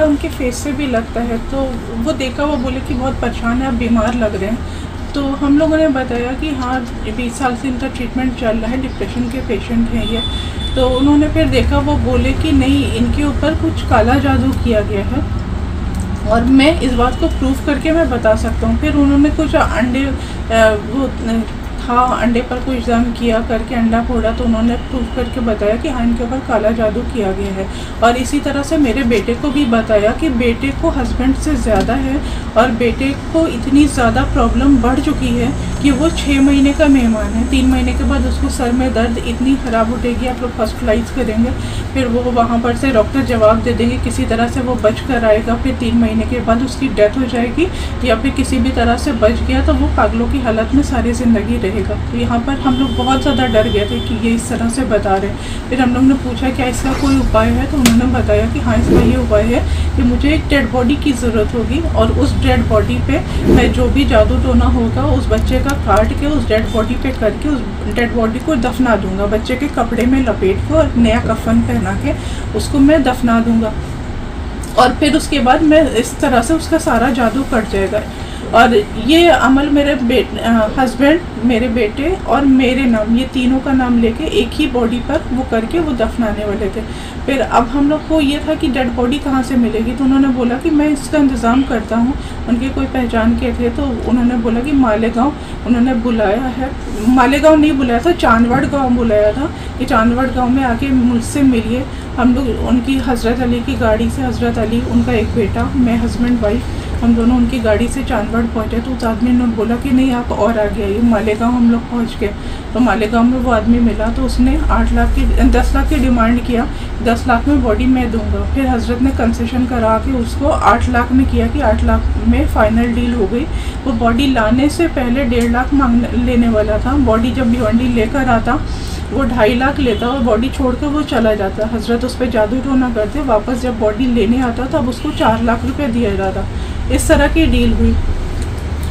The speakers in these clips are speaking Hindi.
उनके फेस से भी लगता है। तो वो देखा, वो बोले कि बहुत परेशान है, आप बीमार लग रहे हैं। तो हम लोगों ने बताया कि हाँ 20 साल से इनका ट्रीटमेंट चल रहा है, डिप्रेशन के पेशेंट हैं ये। तो उन्होंने फिर देखा, वो बोले कि नहीं, इनके ऊपर कुछ काला जादू किया गया है और मैं इस बात को प्रूफ करके मैं बता सकता हूँ। फिर उन्होंने कुछ अंडे वो था, अंडे पर कुछ दम किया करके अंडा फोड़ा, तो उन्होंने प्रूफ करके बताया कि हाँ इनके ऊपर काला जादू किया गया है। और इसी तरह से मेरे बेटे को भी बताया कि बेटे को हस्बैंड से ज़्यादा है और बेटे को इतनी ज़्यादा प्रॉब्लम बढ़ चुकी है कि वो 6 महीने का मेहमान है। 3 महीने के बाद उसको सर में दर्द इतनी ख़राब उठेगी, आप लोग हॉस्पिटलाइज करेंगे, फिर वो वहाँ पर से डॉक्टर जवाब दे देंगे, किसी तरह से वो बच कर आएगा, फिर 3 महीने के बाद उसकी डेथ हो जाएगी, या फिर किसी भी तरह से बच गया तो वो पागलों की हालत में सारी ज़िंदगी रहेगा। तो यहाँ पर हम लोग बहुत ज़्यादा डर गए थे कि ये इस तरह से बता रहे हैं। फिर हम लोग ने पूछा क्या इसका कोई उपाय है, तो उन्होंने बताया कि हाँ इसका ये उपाय है कि मुझे एक डेड बॉडी की ज़रूरत होगी और उस डेड बॉडी पे मैं जो भी जादू टोना होगा उस बच्चे का काट के उस डेड बॉडी पे करके उस डेड बॉडी को दफना दूंगा, बच्चे के कपड़े में लपेट के और नया कफन पहना के उसको मैं दफना दूंगा और फिर उसके बाद मैं इस तरह से उसका सारा जादू कट जाएगा। और ये अमल मेरे हस्बैंड, मेरे बेटे और मेरे नाम, ये तीनों का नाम लेके एक ही बॉडी पर वो करके वो दफनाने वाले थे। फिर अब हम लोग को ये था कि डेड बॉडी कहाँ से मिलेगी, तो उन्होंने बोला कि मैं इसका इंतज़ाम करता हूँ। उनके कोई पहचान के थे, तो उन्होंने बोला कि मालेगांव उन्होंने बुलाया है, मालेगांव नहीं बुलाया था, चांदवड़ गाँव बुलाया था कि चांदवड़ गाँव में आके मुझसे मिलिए। हम लोग उनकी हज़रत अली की गाड़ी से, हज़रत अली उनका एक बेटा, मैं हस्बैंड वाइफ, हम दोनों उनकी गाड़ी से चांदवड़ पहुँचे। तो उस आदमी ने बोला कि नहीं आप और आगे आइए। मालेगांव हम लोग पहुँच गए, तो मालेगांव में वो आदमी मिला, तो उसने 10 लाख की डिमांड किया, 10 लाख में बॉडी मैं दूंगा। फिर हजरत ने कंसेशन करा के उसको 8 लाख में किया कि 8 लाख में फ़ाइनल डील हो गई। वो बॉडी लाने से पहले 1.5 लाख लेने वाला था। बॉडी जब भिवंडी लेकर आता वो 2.5 लाख लेता और बॉडी छोड़कर वो चला जाता। हजरत उस पर जादू टोना करते, वापस जब बॉडी लेने आता तब उसको 4 लाख रुपये दिया जाता। इस तरह की डील हुई।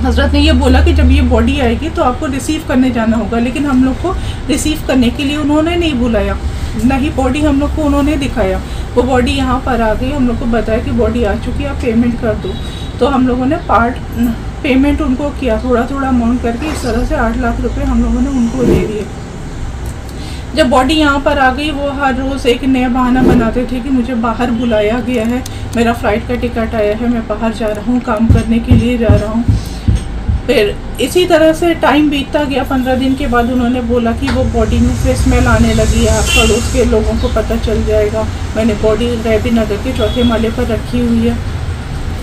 हजरत ने ये बोला कि जब ये बॉडी आएगी तो आपको रिसीव करने जाना होगा, लेकिन हम लोग को रिसीव करने के लिए उन्होंने नहीं बुलाया, न ही बॉडी हम लोग को उन्होंने दिखाया। वो बॉडी यहाँ पर आ गई, हम लोग को बताया कि बॉडी आ चुकी है, आप पेमेंट कर दो। तो हम लोगों ने पार्ट पेमेंट उनको किया, थोड़ा थोड़ा अमाउंट करके, इस तरह से 8 लाख रुपये हम लोगों ने उनको दे दिए। जब बॉडी यहाँ पर आ गई, वो हर रोज़ एक नया बहाना बनाते थे कि मुझे बाहर बुलाया गया है, मेरा फ़्लाइट का टिकट आया है, मैं बाहर जा रहा हूँ, काम करने के लिए जा रहा हूँ। फिर इसी तरह से टाइम बीतता गया। 15 दिन के बाद उन्होंने बोला कि वो बॉडी में से स्मेल आने लगी है, पड़ोस के लोगों को पता चल जाएगा। मैंने बॉडी रैबी नगर के 4थे माले पर रखी हुई है,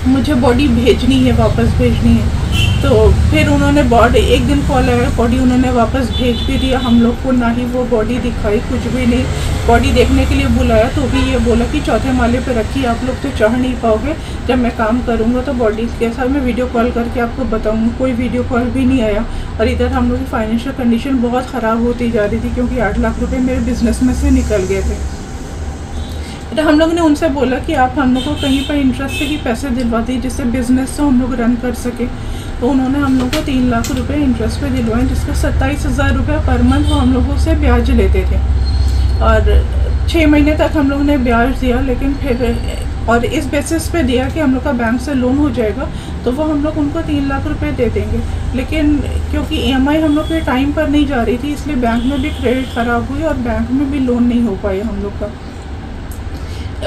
मुझे बॉडी भेजनी है, वापस भेजनी है। तो फिर उन्होंने बॉडी, एक दिन कॉल आया, बॉडी उन्होंने वापस भेज भी दिया हम लोग को, ना ही वो बॉडी दिखाई, कुछ भी नहीं। बॉडी देखने के लिए बुलाया तो भी ये बोला कि 4थे माले पे रखी, आप लोग तो चढ़ नहीं पाओगे, जब मैं काम करूँगा तो बॉडी के साथ मैं वीडियो कॉल करके आपको बताऊँगा। कोई वीडियो कॉल भी नहीं आया। और इधर हम लोग की फाइनेंशियल कंडीशन बहुत ख़राब होती जा रही थी, क्योंकि 8 लाख रुपये मेरे बिज़नेस में से निकल गए थे। तो हम लोग ने उनसे बोला कि आप हम लोग को कहीं पर इंटरेस्ट से ही पैसे दिलवा दी, जिससे बिज़नेस से हम लोग रन कर सके। तो उन्होंने हम लोग को 3 लाख रुपए इंटरेस्ट पे दिलवाए, जिसका 27,000 रुपये पर मंथ वो हम लोगों से ब्याज लेते थे। और 6 महीने तक हम लोग ने ब्याज दिया, लेकिन फिर और इस बेसिस पे दिया कि हम लोग का बैंक से लोन हो जाएगा तो वो हम लोग उनको 3 लाख रुपए दे देंगे। लेकिन क्योंकि EMI हम लोग के टाइम पर नहीं जा रही थी, इसलिए बैंक में भी क्रेडिट ख़राब हुई और बैंक में भी लोन नहीं हो पाया हम लोग का।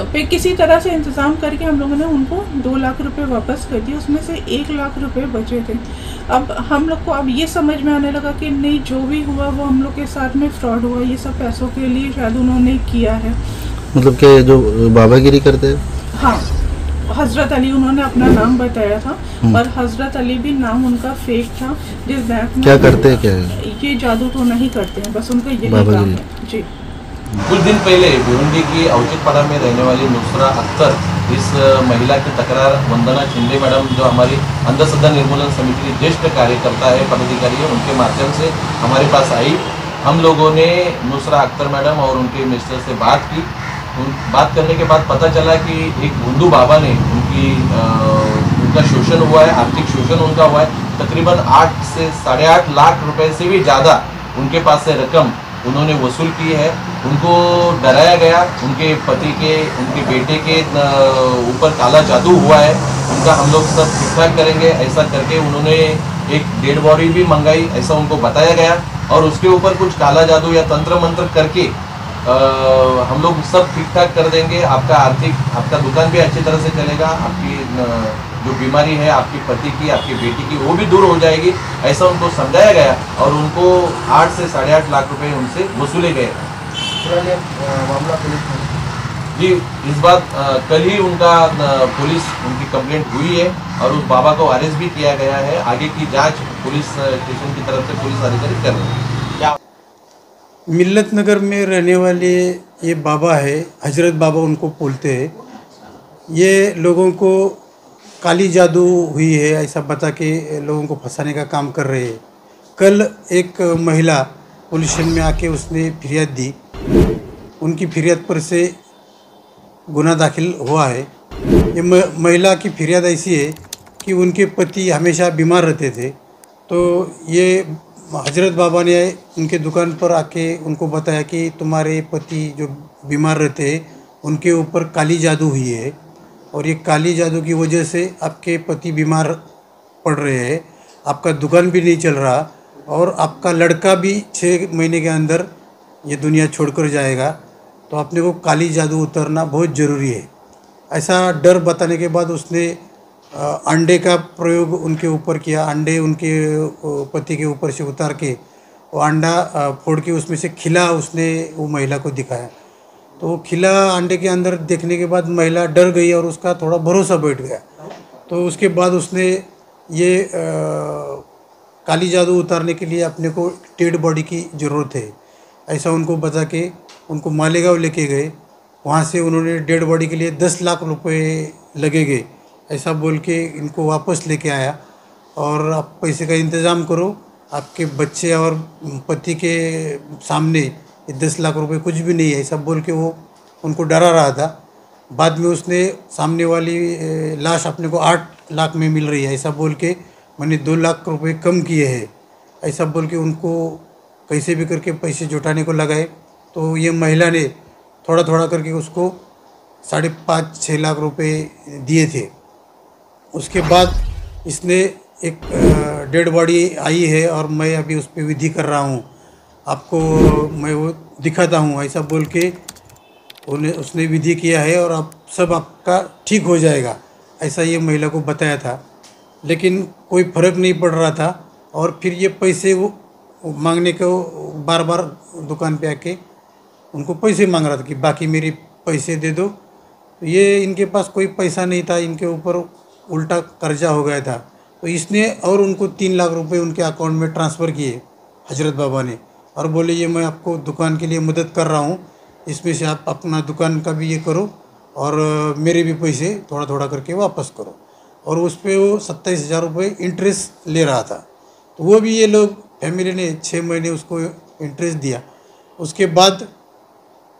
फिर किसी तरह से इंतज़ाम करके हम लोगों ने उनको 2 लाख रुपए वापस कर दिए, उसमें से 1 लाख रुपए बचे थे। अब हम लोग को अब ये समझ में आने लगा कि नहीं, जो भी हुआ वो हम लोग के साथ में फ्रॉड हुआ, ये सब पैसों के लिए शायद उन्होंने किया है। मतलब कि जो बाबागिरी करते हैं? हाँ, हज़रत अली उन्होंने अपना नाम बताया था, और हज़रत अली भी नाम उनका फेक था। जिस बैंक में क्या करते हैं, क्या है ये जादू तो नहीं करते हैं, बस उनका यही काम है जी। कुछ दिन पहले भिवंडी की औचितपाड़ा में रहने वाली नुसरा अख्तर, इस महिला की तकरार वंदना शिंदे मैडम, जो हमारी अंधश्रद्धा निर्मूलन समिति की ज्येष्ठ कार्यकर्ता है, पदाधिकारी है, उनके माध्यम से हमारे पास आई। हम लोगों ने नुसरा अख्तर मैडम और उनके मिस्टर से बात की। बात करने के बाद पता चला कि एक भोंदू बाबा ने उनका शोषण हुआ है, आर्थिक शोषण उनका हुआ है। तकरीबन 8 से 8.5 लाख रुपए से भी ज़्यादा उनके पास से रकम उन्होंने वसूल की है, उनको डराया गया, उनके पति के, उनके बेटे के ऊपर काला जादू हुआ है, उनका हम लोग सब ठीक ठाक करेंगे ऐसा करके उन्होंने एक डेड बॉडी भी मंगाई, ऐसा उनको बताया गया और उसके ऊपर कुछ काला जादू या तंत्र मंत्र करके हम लोग सब ठीक ठाक कर देंगे। आपका आपका दुकान भी अच्छी तरह से चलेगा, आपकी जो बीमारी है आपके पति की, आपकी बेटी की, वो भी दूर हो जाएगी, ऐसा उनको समझाया गया और उनको 8 से 8.5 लाख रुपए उनसे वसूले गए। मामला पुलिस में जी इस बात कल ही उनका पुलिस उनकी कंप्लेंट हुई है और उस बाबा को अरेस्ट भी किया गया है। आगे की जांच पुलिस स्टेशन की तरफ से पुलिस अधिकारी कर रहे हैं। मिल्लत नगर में रहने वाले ये बाबा है, हजरत बाबा उनको बोलते हैं। ये लोगों को काली जादू हुई है ऐसा बता के लोगों को फंसाने का काम कर रहे हैं। कल एक महिला पुलिस स्टेशन में आके उसने फिरियाद दी, उनकी फिरियाद पर से गुना दाखिल हुआ है। ये महिला की फिरियाद ऐसी है कि उनके पति हमेशा बीमार रहते थे, तो ये हजरत बाबा ने उनके दुकान पर आके उनको बताया कि तुम्हारे पति जो बीमार रहते हैं उनके ऊपर काली जादू हुई है और ये काली जादू की वजह से आपके पति बीमार पड़ रहे हैं, आपका दुकान भी नहीं चल रहा और आपका लड़का भी 6 महीने के अंदर ये दुनिया छोड़कर जाएगा, तो अपने को काली जादू उतरना बहुत ज़रूरी है। ऐसा डर बताने के बाद उसने अंडे का प्रयोग उनके ऊपर किया। अंडे उनके पति के ऊपर से उतार के वो अंडा फोड़ के उसमें से खिला उसने वो महिला को दिखाया। तो वो खिला अंडे के अंदर देखने के बाद महिला डर गई और उसका थोड़ा भरोसा बैठ गया। तो उसके बाद उसने ये काली जादू उतारने के लिए अपने को डेड बॉडी की ज़रूरत है ऐसा उनको बता के उनको मालेगांव लेके गए। वहाँ से उन्होंने डेड बॉडी के लिए 10 लाख रुपए लगेंगे ऐसा बोल के इनको वापस लेके आया और आप पैसे का इंतज़ाम करो, आपके बच्चे और पति के सामने ये 10 लाख रुपए कुछ भी नहीं है ऐसा बोल के वो उनको डरा रहा था। बाद में उसने सामने वाली लाश अपने को 8 लाख में मिल रही है ऐसा बोल के मैंने 2 लाख रुपए कम किए हैं ऐसा बोल के उनको कैसे भी करके पैसे जुटाने को लगाए। तो ये महिला ने थोड़ा थोड़ा करके उसको 5.5-6 लाख रुपए दिए थे। उसके बाद इसने एक डेड बॉडी आई है और मैं अभी उस पर विधि कर रहा हूँ, आपको मैं वो दिखाता हूँ ऐसा बोल के उसने विधि किया है और अब सब आपका ठीक हो जाएगा ऐसा ये महिला को बताया था। लेकिन कोई फ़र्क नहीं पड़ रहा था और फिर ये पैसे वो मांगने को बार बार दुकान पे आके उनको पैसे मांग रहा था कि बाकी मेरे पैसे दे दो। तो ये इनके पास कोई पैसा नहीं था, इनके ऊपर उल्टा कर्जा हो गया था। तो इसने और उनको 3 लाख रुपए उनके अकाउंट में ट्रांसफ़र किए हजरत बाबा ने और बोले ये मैं आपको दुकान के लिए मदद कर रहा हूँ, इसमें से आप अपना दुकान का भी ये करो और मेरे भी पैसे थोड़ा थोड़ा करके वापस करो। और उस पर वो 27,000 रुपये इंटरेस्ट ले रहा था। तो वो भी ये लोग फैमिली ने 6 महीने उसको इंटरेस्ट दिया। उसके बाद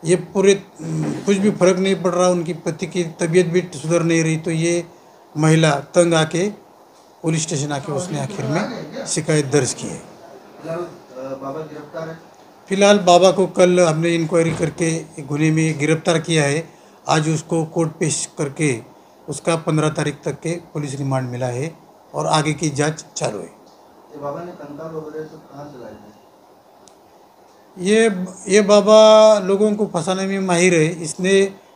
ये पूरे कुछ भी फ़र्क नहीं पड़ रहा, उनकी पति की तबीयत भी सुधर नहीं रही। तो ये महिला तंग आके पुलिस स्टेशन आके उसने आखिर में शिकायत दर्ज की है। बाबा गिरफ्तार है। फिलहाल बाबा को कल हमने इंक्वायरी करके गुने में गिरफ्तार किया है। आज उसको कोर्ट पेश करके उसका 15 तारीख तक के पुलिस रिमांड मिला है और आगे की जांच चालू है। बाबा ने कंकाल वगैरह सब कहाँ से लाए थे? ये बाबा लोगों को फंसाने में माहिर है। इसने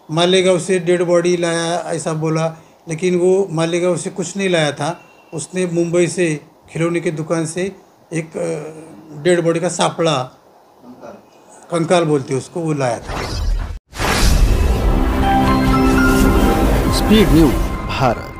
मालेगांव से डेड बॉडी लाया ऐसा बोला, लेकिन वो मालेगांव से कुछ नहीं लाया था। उसने मुंबई से खिलौने की दुकान से एक डेड बॉडी का सापड़ा, कंकाल बोलते उसको, वो लाया था। Speed news Bharat.